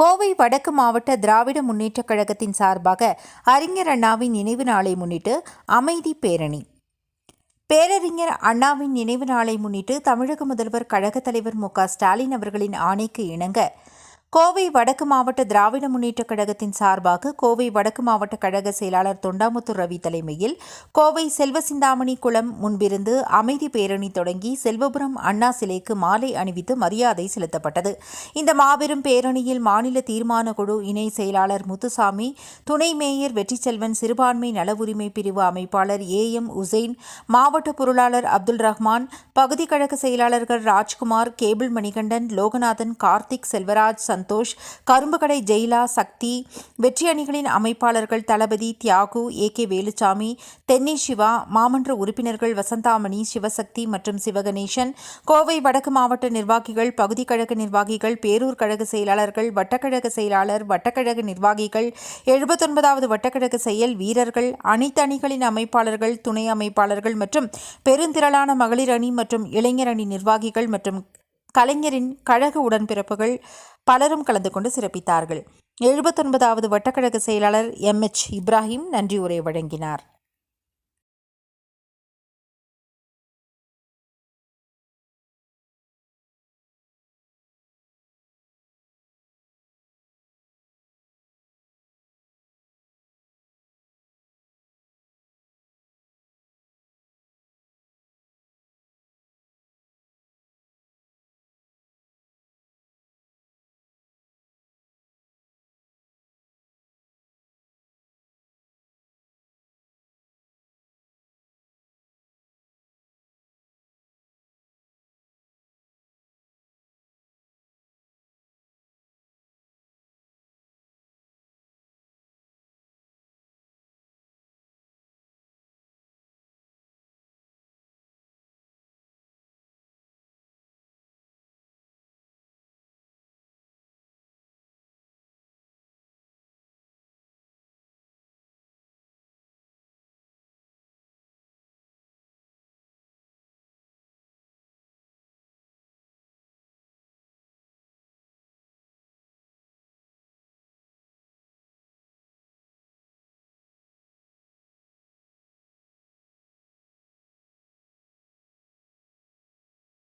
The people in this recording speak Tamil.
கோவை வடக்கு மாவட்ட திராவிட முன்னேற்றக் கழகத்தின் சார்பாக அறிஞர் அண்ணாவின் நினைவு நாளை முன்னிட்டு அமைதி பேரணி. பேரறிஞர் அண்ணாவின் நினைவு நாளை முன்னிட்டு தமிழக முதல்வர் கழகத் தலைவர் மு.க.ஸ்டாலின் அவர்களின் ஆணைக்கு இணங்க கோவை வடக்கு மாவட்ட திராவிட முன்னேற்றக் கழகத்தின் சார்பாக கோவை வடக்கு மாவட்ட கழக செயலாளர் தொண்டாமுத்தூர் ரவி தலைமையில் கோவை செல்வசிந்தாமணி குளம் முன்பிருந்து அமைதி பேரணி தொடங்கி செல்வபுரம் அண்ணா சிலைக்கு மாலை அணிவித்து மரியாதை செலுத்தப்பட்டது. இந்த மாபெரும் பேரணியில் மாநில தீர்மான குழு இணை செயலாளர் முத்துசாமி, துணை மேயர் வெற்றிச்செல்வன், சிறுபான்மை நல உரிமை பிரிவு அமைப்பாளர் A.M. உசைன், மாவட்ட பொருளாளர் அப்துல் ரஹ்மான், பகுதி கழக செயலாளர்கள் ராஜ்குமார், கேபிள் மணிகண்டன், லோகநாதன், கார்த்திக், செல்வராஜ், சந்தோஷ், கரும்புகடை ஜெயிலா, சக்தி, வெற்றி அணிகளின் அமைப்பாளர்கள் தளபதி, தியாகு, A.K. வேலுச்சாமி, தென்னி சிவா, மாமன்ற உறுப்பினர்கள் வசந்தாமணி, சிவசக்தி மற்றும் சிவகணேசன், கோவை வடக்கு மாவட்ட நிர்வாகிகள், பகுதி கழக நிர்வாகிகள், பேரூர் கழக செயலாளர்கள், வட்டக்கழக செயலாளர், வட்டக்கழக நிர்வாகிகள், 79வது வட்டக்கழக செயல் வீரர்கள், அனைத்து அணிகளின் அமைப்பாளர்கள், துணை அமைப்பாளர்கள் மற்றும் பெருந்திரளான மகளிர் அணி மற்றும் இளைஞர் அணி நிர்வாகிகள் மற்றும் கலைஞரின் கழக உடன்பிறப்புகள் பலரும் கலந்து கொண்டு சிறப்பித்தார்கள். 79வது வட்டக்கழக செயலாளர் M.H. இப்ராஹிம் நன்றி உரை வழங்கினார்.